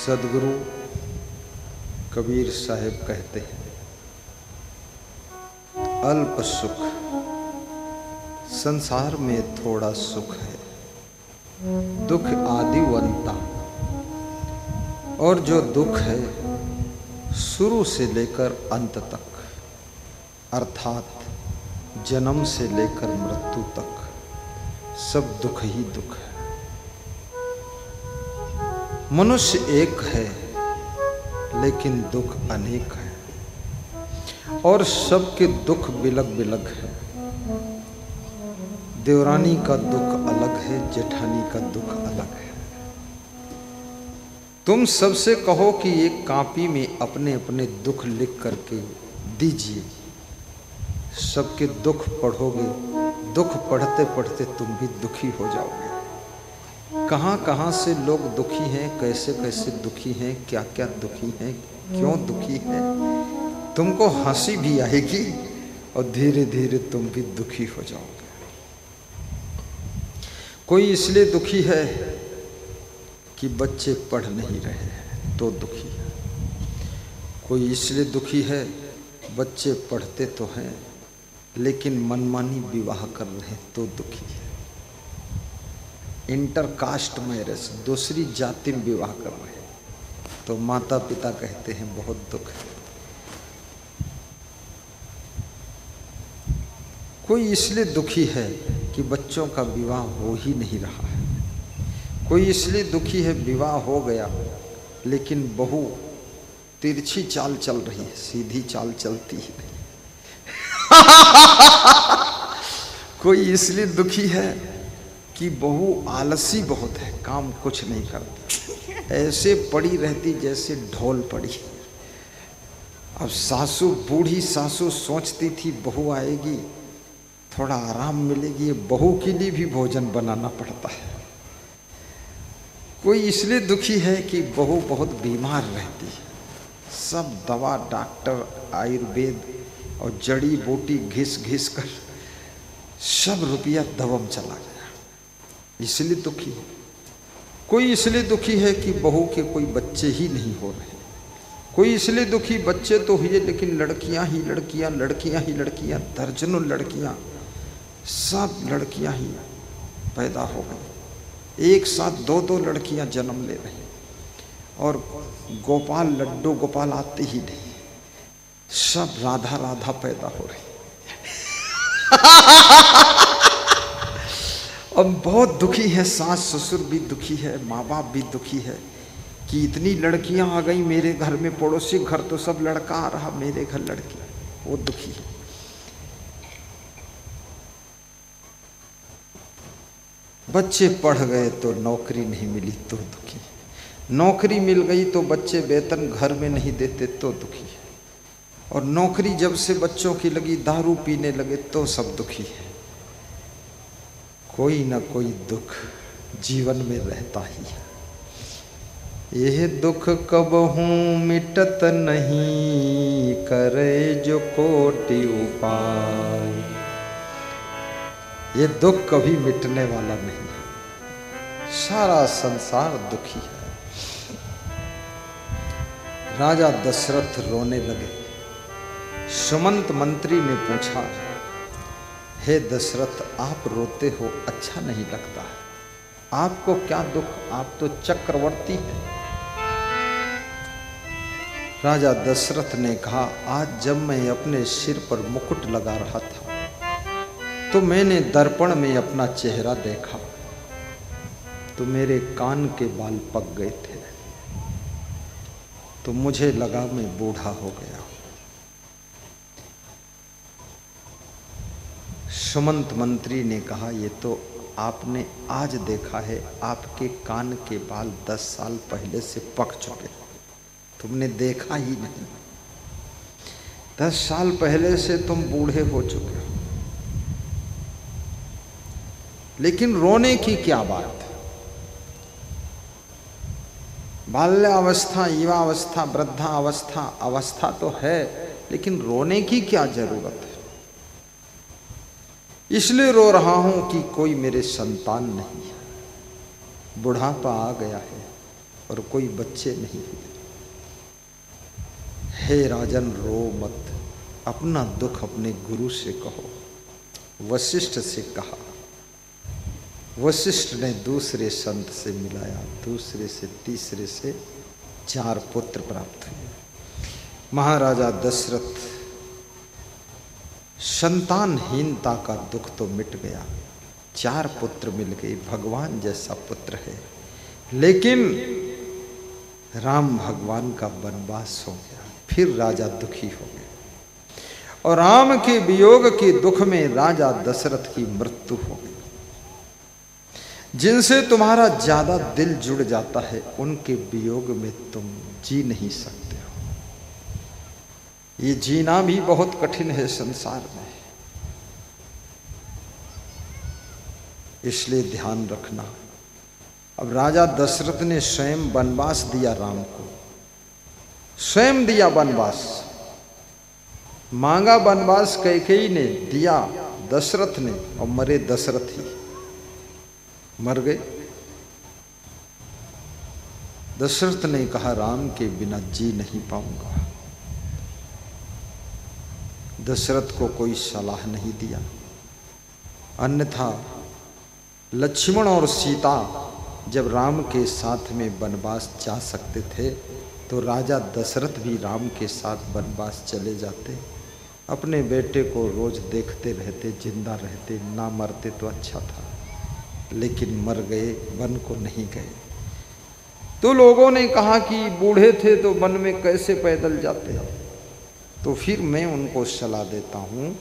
सदगुरु कबीर साहब कहते हैं, अल्प सुख संसार में थोड़ा सुख है, दुख आदिवंता। और जो दुख है शुरू से लेकर अंत तक, अर्थात जन्म से लेकर मृत्यु तक सब दुख ही दुख है। मनुष्य एक है लेकिन दुख अनेक है और सबके दुख बिलग बिलग है। देवरानी का दुख अलग है, जेठानी का दुख अलग है। तुम सबसे कहो कि एक कॉपी में अपने अपने दुख लिख करके दीजिए, सबके दुख पढ़ोगे, दुख पढ़ते पढ़ते तुम भी दुखी हो जाओगे। कहाँ कहाँ से लोग दुखी हैं, कैसे कैसे दुखी हैं, क्या क्या दुखी हैं, क्यों दुखी हैं, तुमको हंसी भी आएगी और धीरे धीरे तुम भी दुखी हो जाओगे। कोई इसलिए दुखी है कि बच्चे पढ़ नहीं रहे हैं तो दुखी है। कोई इसलिए दुखी है बच्चे पढ़ते तो हैं लेकिन मनमानी विवाह कर रहे हैं तो दुखी है। इंटर कास्ट मैरिज, दूसरी जाति में विवाह कर रहे हैं तो माता पिता कहते हैं बहुत दुख है। कोई इसलिए दुखी है कि बच्चों का विवाह हो ही नहीं रहा है। कोई इसलिए दुखी है विवाह हो गया लेकिन बहू तिरछी चाल चल रही है, सीधी चाल चलती ही नहीं। कोई इसलिए दुखी है कि बहू आलसी बहुत है, काम कुछ नहीं करती, ऐसे पड़ी रहती जैसे ढोल पड़ी। अब सासू, बूढ़ी सासू सोचती थी बहू आएगी थोड़ा आराम मिलेगी, बहू के लिए भी भोजन बनाना पड़ता है। कोई इसलिए दुखी है कि बहू बहुत बीमार रहती है, सब दवा, डॉक्टर, आयुर्वेद और जड़ी बूटी घिस घिस कर सब रुपया दवम चला गया, इसलिए दुखी है। कोई इसलिए दुखी है कि बहू के कोई बच्चे ही नहीं हो रहे। कोई इसलिए दुखी, बच्चे तो हुए लेकिन लड़कियां ही लड़कियां, लड़कियां ही लड़कियां, दर्जनों लड़कियां, सब लड़कियां ही पैदा हो गई। एक साथ दो दो लड़कियां जन्म ले रही और गोपाल, लड्डू गोपाल आते ही नहीं, सब राधा राधा पैदा हो रही। अब बहुत दुखी है, सास ससुर भी दुखी है, माँ बाप भी दुखी है कि इतनी लड़कियां आ गई मेरे घर में, पड़ोसी घर तो सब लड़का आ रहा, मेरे घर लड़की, वो दुखी है। बच्चे पढ़ गए तो नौकरी नहीं मिली तो दुखी, नौकरी मिल गई तो बच्चे वेतन घर में नहीं देते तो दुखी है, और नौकरी जब से बच्चों की लगी दारू पीने लगे तो सब दुखी है। कोई ना कोई दुख जीवन में रहता ही है। यह दुख कबहू मिटत नहीं, करे जो कोटि उपाय। ये दुख कभी मिटने वाला नहीं है, सारा संसार दुखी है। राजा दशरथ रोने लगे। सुमंत मंत्री ने पूछा, हे दशरथ आप रोते हो, अच्छा नहीं लगता है, आपको क्या दुख, आप तो चक्रवर्ती हैं। राजा दशरथ ने कहा, आज जब मैं अपने सिर पर मुकुट लगा रहा था तो मैंने दर्पण में अपना चेहरा देखा तो मेरे कान के बाल पक गए थे, तो मुझे लगा मैं बूढ़ा हो गया। सुमंत मंत्री ने कहा, ये तो आपने आज देखा है, आपके कान के बाल 10 साल पहले से पक चुके, तुमने देखा ही नहीं। 10 साल पहले से तुम बूढ़े हो चुके हो। लेकिन रोने की क्या बात? बाल्यावस्था, युवावस्था, वृद्धावस्था, अवस्था तो है, लेकिन रोने की क्या जरूरत है? इसलिए रो रहा हूं कि कोई मेरे संतान नहीं है, बुढ़ापा आ गया है, और कोई बच्चे नहीं हुए। हे राजन रो मत, अपना दुख अपने गुरु से कहो। वशिष्ठ से कहा। वशिष्ठ ने दूसरे संत से मिलाया, दूसरे से तीसरे से 4 पुत्र प्राप्त हुए। महाराजा दशरथ संतानहीनता का दुख तो मिट गया, 4 पुत्र मिल गए, भगवान जैसा पुत्र है। लेकिन राम भगवान का वनवास हो गया, फिर राजा दुखी हो गए और राम के वियोग के दुख में राजा दशरथ की मृत्यु हो गई। जिनसे तुम्हारा ज्यादा दिल जुड़ जाता है उनके वियोग में तुम जी नहीं सकते हो। ये जीना भी बहुत कठिन है संसार में, इसलिए ध्यान रखना। अब राजा दशरथ ने स्वयं वनवास दिया, राम को स्वयं दिया वनवास। मांगा वनवास कैकेयी ने, दिया दशरथ ने, और मरे दशरथ ही, मर गए। दशरथ ने कहा राम के बिना जी नहीं पाऊंगा। दशरथ को कोई सलाह नहीं दिया, अन्यथा लक्ष्मण और सीता जब राम के साथ में वनवास जा सकते थे तो राजा दशरथ भी राम के साथ वनवास चले जाते, अपने बेटे को रोज देखते रहते, जिंदा रहते, ना मरते तो अच्छा था। लेकिन मर गए, वन को नहीं गए। तो लोगों ने कहा कि बूढ़े थे तो वन में कैसे पैदल जाते। तो फिर मैं उनको सलाह देता हूँ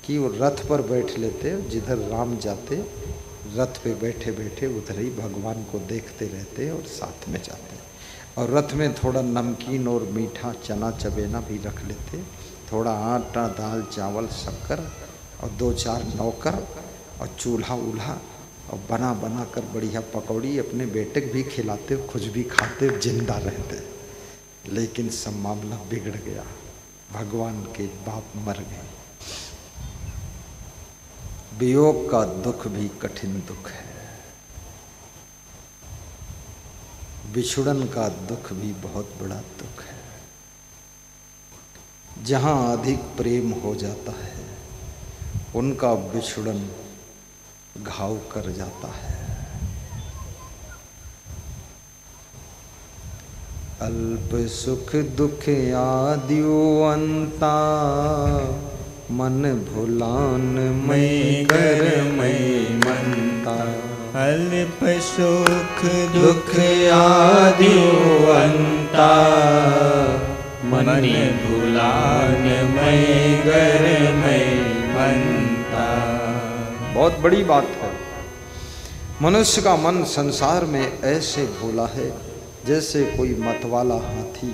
कि वो रथ पर बैठ लेते, जिधर राम जाते रथ पे बैठे बैठे उधर ही भगवान को देखते रहते और साथ में जाते। और रथ में थोड़ा नमकीन और मीठा चना चबेना भी रख लेते, थोड़ा आटा दाल चावल शक्कर और 2-4 नौकर और चूल्हा उल्हा और बना बना कर बढ़िया पकौड़ी अपने बेटे भी खिलाते, खुद भी खाते, जिंदा रहते। लेकिन सब मामला बिगड़ गया, भगवान के बाप मर गए। वियोग का दुख भी कठिन दुख है, बिछुड़न का दुख भी बहुत बड़ा दुख है। जहां अधिक प्रेम हो जाता है उनका बिछुड़न घाव कर जाता है। अल्प सुख दुख आदियो अंता, मन भुलान मैं कर मैं मनता। अल्प सुख दुख आदियो अंता, मन भुलान मैं कर मैं मनता। बहुत बड़ी बात है। मनुष्य का मन संसार में ऐसे भोला है जैसे कोई मतवाला हाथी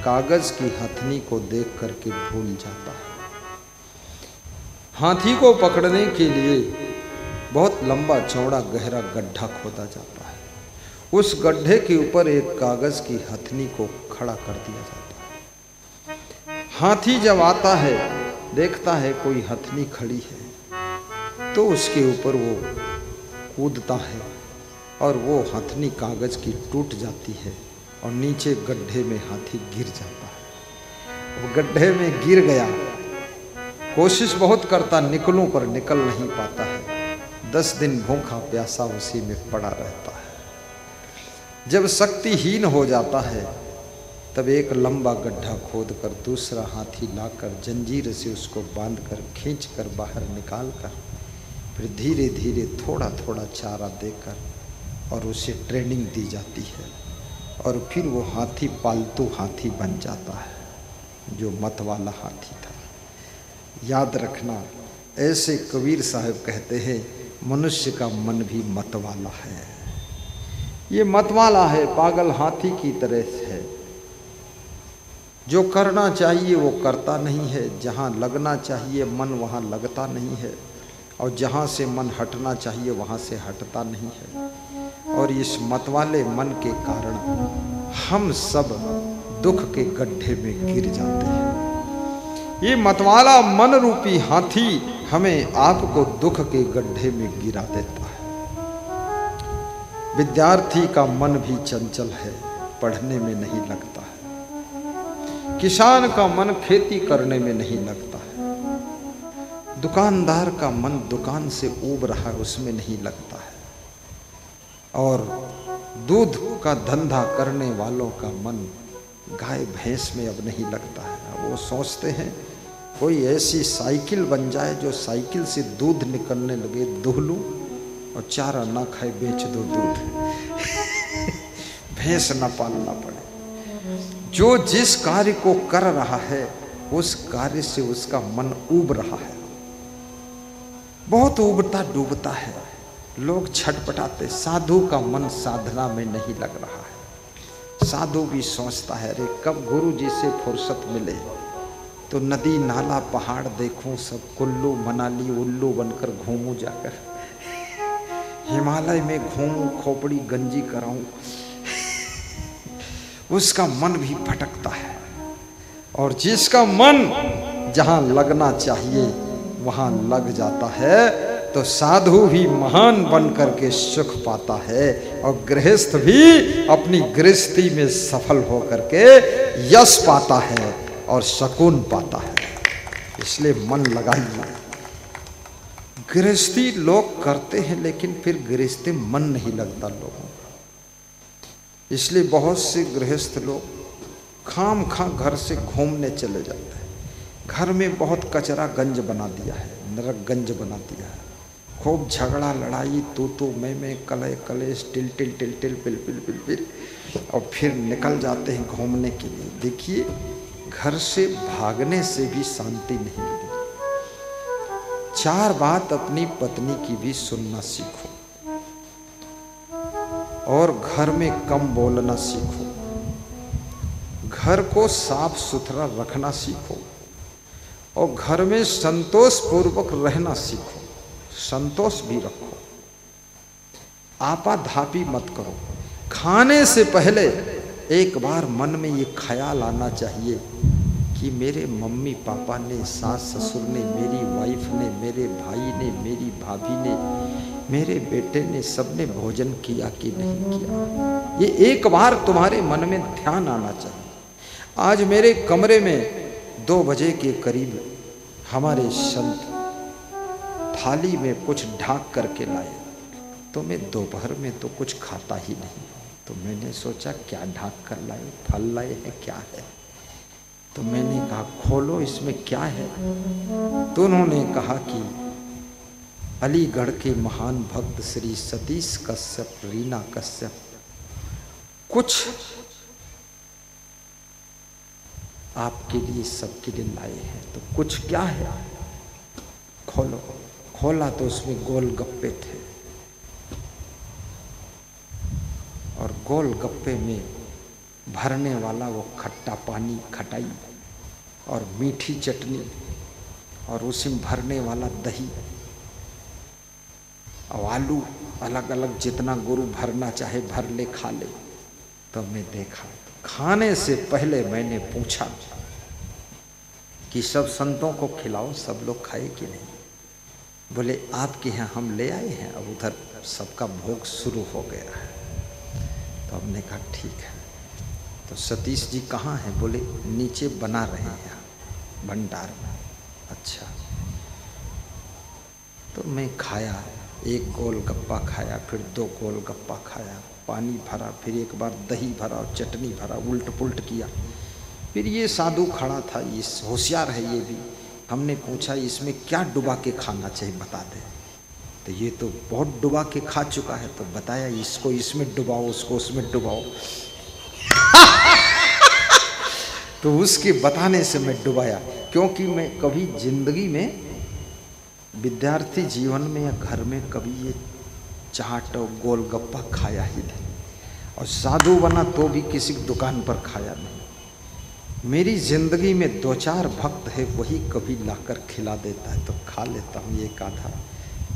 कागज की हथनी को देख करके भूल जाता है। हाथी को पकड़ने के लिए बहुत लंबा चौड़ा गहरा गड्ढा खोदा जाता है, उस गड्ढे के ऊपर एक कागज की हथनी को खड़ा कर दिया जाता है। हाथी जब आता है देखता है कोई हथनी खड़ी है तो उसके ऊपर वो कूदता है और वो हथनी कागज की टूट जाती है और नीचे गड्ढे में हाथी गिर जाता है। वो गड्ढे में गिर गया, कोशिश बहुत करता निकलूं पर निकल नहीं पाता है। 10 दिन भूखा प्यासा उसी में पड़ा रहता है। जब शक्तिहीन हो जाता है तब एक लंबा गड्ढा खोद कर दूसरा हाथी लाकर जंजीर से उसको बांधकर खींच कर बाहर निकाल कर फिर धीरे धीरे थोड़ा थोड़ा चारा देकर और उसे ट्रेनिंग दी जाती है और फिर वो हाथी पालतू हाथी बन जाता है जो मत वाला हाथी था। याद रखना, ऐसे कबीर साहब कहते हैं मनुष्य का मन भी मत वाला है। ये मत वाला है, पागल हाथी की तरह है। जो करना चाहिए वो करता नहीं है, जहाँ लगना चाहिए मन वहाँ लगता नहीं है, और जहाँ से मन हटना चाहिए वहाँ से हटता नहीं है। और इस मतवाले मन के कारण हम सब दुख के गड्ढे में गिर जाते हैं। ये मतवाला मन रूपी हाथी हमें आपको दुख के गड्ढे में गिरा देता है। विद्यार्थी का मन भी चंचल है, पढ़ने में नहीं लगता है। किसान का मन खेती करने में नहीं लगता है। दुकानदार का मन दुकान से ऊब रहा है, उसमें नहीं लगता है। और दूध का धंधा करने वालों का मन गाय भैंस में अब नहीं लगता है। वो सोचते हैं कोई ऐसी साइकिल बन जाए जो साइकिल से दूध निकलने लगे, दूह लूं और चारा ना खाए बेच दो दूध, भैंस ना पालना पड़े। जो जिस कार्य को कर रहा है उस कार्य से उसका मन ऊब रहा है, बहुत उबता डूबता है। लोग छटपटाते। साधु का मन साधना में नहीं लग रहा है। साधु भी सोचता है अरे कब गुरु जी से फुर्सत मिले तो नदी नाला पहाड़ देखूं, सब कुल्लू मनाली उल्लू बनकर घूमूं, जाकर हिमालय में घूमूं, खोपड़ी गंजी कराऊं। उसका मन भी भटकता है। और जिसका मन जहां लगना चाहिए वहां लग जाता है तो साधु भी महान बन करके सुख पाता है और गृहस्थ भी अपनी गृहस्थी में सफल होकर के यश पाता है और सुकून पाता है। इसलिए मन लगाइए। गृहस्थी लोग करते हैं लेकिन फिर गृहस्थी मन नहीं लगता लोगों का। इसलिए बहुत से गृहस्थ लोग खाम खा घर से घूमने चले जाते हैं। घर में बहुत कचरा गंज बना दिया है, नरक गंज बना दिया है। खूब झगड़ा लड़ाई, तू मैं कले कलेश, टिल टिल टिल टिल पिल पिल पिल पिल, और फिर निकल जाते हैं घूमने के लिए। देखिए घर से भागने से भी शांति नहीं मिलती। चार बात अपनी पत्नी की भी सुनना सीखो और घर में कम बोलना सीखो। घर को साफ सुथरा रखना सीखो और घर में संतोष पूर्वक रहना सीखो। संतोष भी रखो, आपाधापी मत करो। खाने से पहले एक बार मन में ये ख्याल आना चाहिए कि मेरे मम्मी पापा ने, सास ससुर ने, मेरी वाइफ ने, मेरे भाई ने, मेरी भाभी ने, मेरे बेटे ने, सबने भोजन किया कि नहीं किया। ये एक बार तुम्हारे मन में ध्यान आना चाहिए। आज मेरे कमरे में 2 बजे के करीब हमारे संत थाली में कुछ ढाक करके लाए, तो मैं दोपहर में तो कुछ खाता ही नहीं। तो मैंने सोचा क्या ढाक कर लाए, फल लाए हैं क्या है? तो मैंने कहा खोलो इसमें क्या है? तो उन्होंने कहा कि अलीगढ़ के महान भक्त श्री सतीश कश्यप, रीना कश्यप कुछ आपके लिए, सबके लिए लाए हैं। तो कुछ क्या है? खोलो। खोला तो उसमें गोलगप्पे थे और गोलगप्पे में भरने वाला वो खट्टा पानी, खटाई और मीठी चटनी और उसमें भरने वाला दही और आलू, अलग अलग जितना गुरु भरना चाहे भर ले, खा ले। तो मैं देखा, खाने से पहले मैंने पूछा कि सब संतों को खिलाओ, सब लोग खाए कि नहीं? बोले आपके यहाँ हम ले आए हैं, अब उधर सबका भोग शुरू हो गया है। तो हमने कहा ठीक है। तो सतीश जी कहाँ हैं? बोले नीचे बना रहे हैं भंडार में। अच्छा। तो मैं खाया, एक गोलगप्पा खाया, फिर 2 गोलगप्पा खाया, पानी भरा, फिर एक बार दही भरा और चटनी भरा, उल्ट पुल्ट किया। फिर ये साधु खड़ा था, ये होशियार है ये भी। हमने पूछा इसमें क्या डुबा के खाना चाहिए, बता दे। तो ये तो बहुत डुबा के खा चुका है। तो बताया इसको इसमें डुबाओ, उसको उसमें डुबाओ। तो उसके बताने से मैं डुबाया, क्योंकि मैं कभी जिंदगी में, विद्यार्थी जीवन में या घर में कभी ये चाट और गोलगप्पा खाया ही नहीं। और साधु बना तो भी किसी दुकान पर खाया नहीं। मेरी जिंदगी में 2-4 भक्त है, वही कभी लाकर खिला देता है तो खा लेता हूँ एक आधा,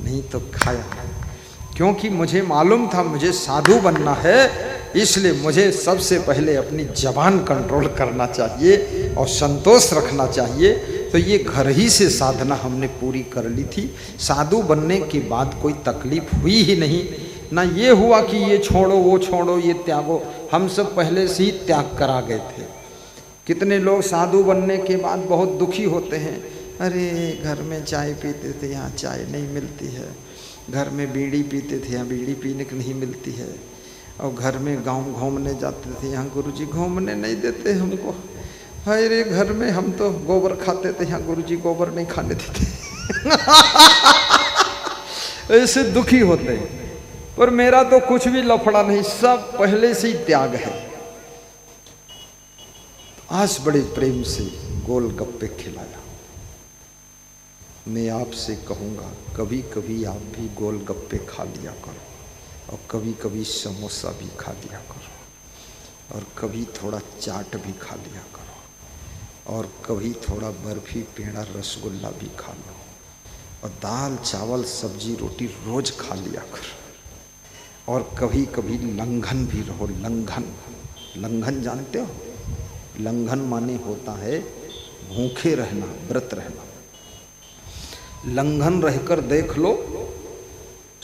नहीं तो खाया नहीं। क्योंकि मुझे मालूम था मुझे साधु बनना है, इसलिए मुझे सबसे पहले अपनी जबान कंट्रोल करना चाहिए और संतोष रखना चाहिए। तो ये घर ही से साधना हमने पूरी कर ली थी। साधु बनने के बाद कोई तकलीफ हुई ही नहीं। ना ये हुआ कि ये छोड़ो वो छोड़ो ये त्यागो, हम सब पहले से ही त्याग करा गए थे। कितने लोग साधु बनने के बाद बहुत दुखी होते हैं, अरे घर में चाय पीते थे यहाँ चाय नहीं मिलती है, घर में बीड़ी पीते थे यहाँ बीड़ी पीने को नहीं मिलती है, और घर में गांव घूमने जाते थे यहाँ गुरुजी घूमने नहीं देते हमको, अरे घर में हम तो गोबर खाते थे यहाँ गुरुजी गोबर नहीं खाने देते। ऐसे दुखी होते हैं। पर मेरा तो कुछ भी लफड़ा नहीं, सब पहले से ही त्याग है। आज बड़े प्रेम से गोलगप्पे खिलाया। मैं आपसे कहूँगा कभी कभी आप भी गोलगप्पे खा लिया करो, और कभी कभी समोसा भी खा लिया करो, और कभी थोड़ा चाट भी खा लिया करो, और कभी थोड़ा बर्फी पेड़ा रसगुल्ला भी खा लो, और दाल चावल सब्जी रोटी रोज खा लिया करो, और कभी कभी लंघन भी रहो। लंघन, लंघन जानते हो? लंघन माने होता है भूखे रहना, व्रत रहना। लंघन रहकर देख लो,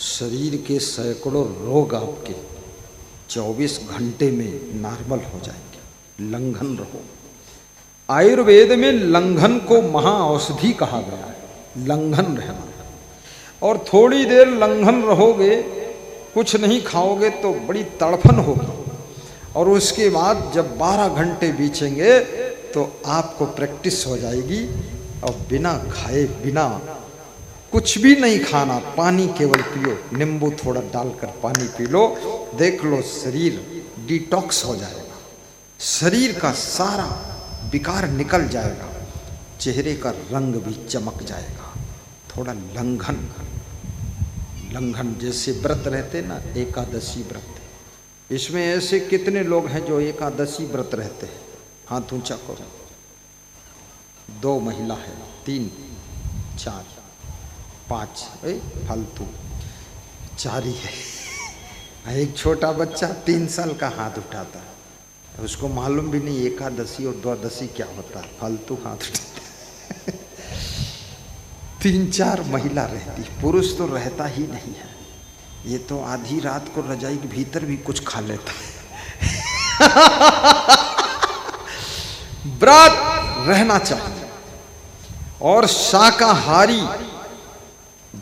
शरीर के सैकड़ों रोग आपके 24 घंटे में नॉर्मल हो जाएंगे। लंघन रहो। आयुर्वेद में लंघन को महाऔषधि कहा गया है, लंघन रहना। और थोड़ी देर लंघन रहोगे, कुछ नहीं खाओगे तो बड़ी तड़फन होगी, और उसके बाद जब 12 घंटे बीतेंगे तो आपको प्रैक्टिस हो जाएगी, और बिना खाए बिना कुछ भी नहीं खाना, पानी केवल पियो, नींबू थोड़ा डालकर पानी पी लो, देख लो शरीर डिटॉक्स हो जाएगा, शरीर का सारा विकार निकल जाएगा, चेहरे का रंग भी चमक जाएगा। थोड़ा लंघन, लंघन जैसे व्रत रहते ना, एकादशी व्रत, इसमें ऐसे कितने लोग हैं जो एकादशी व्रत रहते हैं? हाथ ऊंचा करो। 2 महिला है, 3 4 5, फालतू 4 ही है। एक छोटा बच्चा 3 साल का हाथ उठाता है, उसको मालूम भी नहीं एकादशी और द्वादशी क्या होता है, फालतू हाथ उठाता है। 3-4 महिला रहती, पुरुष तो रहता ही नहीं है। ये तो आधी रात को रजाई के भीतर भी कुछ खा लेता है। व्रत रहना चाहिए, और शाकाहारी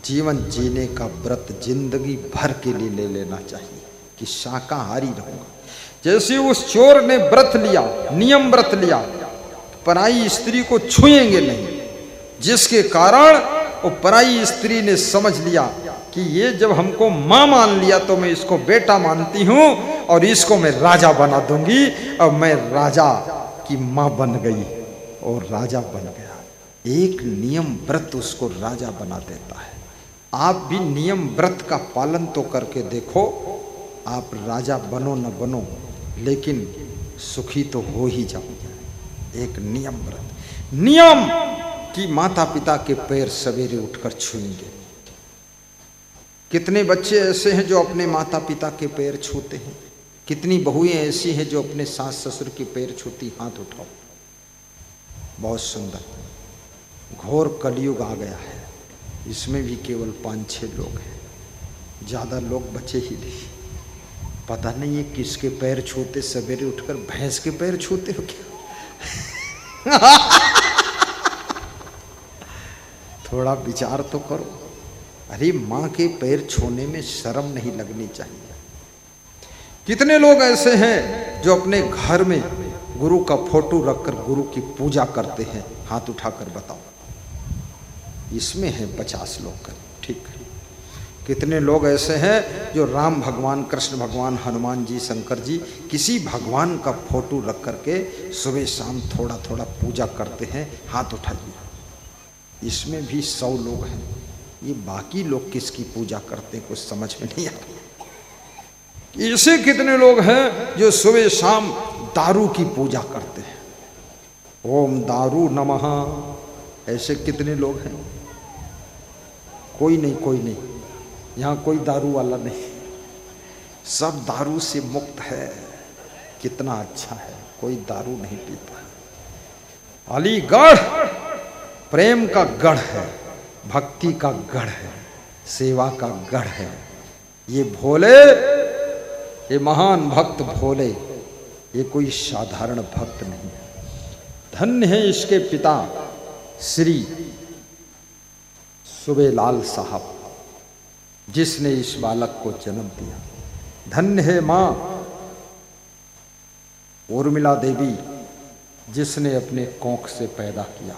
जीवन जीने का व्रत जिंदगी भर के लिए ले लेना चाहिए कि शाकाहारी रहूंगा। जैसे उस चोर ने व्रत लिया, नियम व्रत लिया, पराई स्त्री को छुएंगे नहीं, जिसके कारण वो पराई स्त्री ने समझ लिया कि ये जब हमको माँ मान लिया तो मैं इसको बेटा मानती हूँ, और इसको मैं राजा बना दूंगी। अब मैं राजा की माँ बन गई और राजा बन गया। एक नियम व्रत उसको राजा बना देता है। आप भी नियम व्रत का पालन तो करके देखो, आप राजा बनो न बनो, लेकिन सुखी तो हो ही जाओगे। एक नियम व्रत, नियम कि माता पिता के पैर सवेरे उठकर छूएंगे। कितने बच्चे ऐसे हैं जो अपने माता पिता के पैर छूते हैं? कितनी बहुएं ऐसी हैं जो अपने सास ससुर के पैर छूती? हाथ उठाओ। बहुत सुंदर। घोर कलयुग आ गया है, इसमें भी केवल 5-6 लोग हैं, ज़्यादा लोग बचे ही नहीं। पता नहीं ये किसके पैर छूते सवेरे उठकर? भैंस के पैर छूते हो क्या? थोड़ा विचार तो करो। अरे माँ के पैर छूने में शर्म नहीं लगनी चाहिए। कितने लोग ऐसे हैं जो अपने घर में गुरु का फोटो रखकर गुरु की पूजा करते हैं? हाथ उठाकर बताओ। इसमें है 50 लोग, ठीक है। कितने लोग ऐसे हैं जो राम भगवान, कृष्ण भगवान, हनुमान जी, शंकर जी, किसी भगवान का फोटो रख करके सुबह शाम थोड़ा थोड़ा पूजा करते हैं? हाथ उठाइए। इसमें भी 100 लोग हैं। ये बाकी लोग किसकी पूजा करते हैं कुछ समझ में नहीं आता। ऐसे कितने लोग हैं जो सुबह शाम दारू की पूजा करते हैं? ओम दारू नमः। ऐसे कितने लोग हैं? कोई नहीं, कोई नहीं, यहाँ कोई दारू वाला नहीं, सब दारू से मुक्त है। कितना अच्छा है, कोई दारू नहीं पीता। अलीगढ़ प्रेम का गढ़ है, भक्ति का गढ़ है, सेवा का गढ़ है। ये भोले, ये महान भक्त भोले, ये कोई साधारण भक्त नहीं है। धन्य है इसके पिता श्री सुबेलाल साहब, जिसने इस बालक को जन्म दिया। धन्य है मां उर्मिला देवी, जिसने अपने कोख से पैदा किया।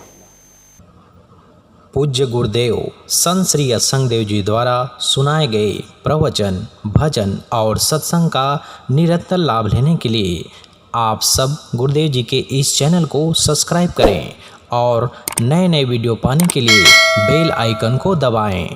पूज्य गुरुदेव संत श्री असंगदेव जी द्वारा सुनाए गए प्रवचन, भजन और सत्संग का निरंतर लाभ लेने के लिए आप सब गुरुदेव जी के इस चैनल को सब्सक्राइब करें और नए नए वीडियो पाने के लिए बेल आइकन को दबाएं।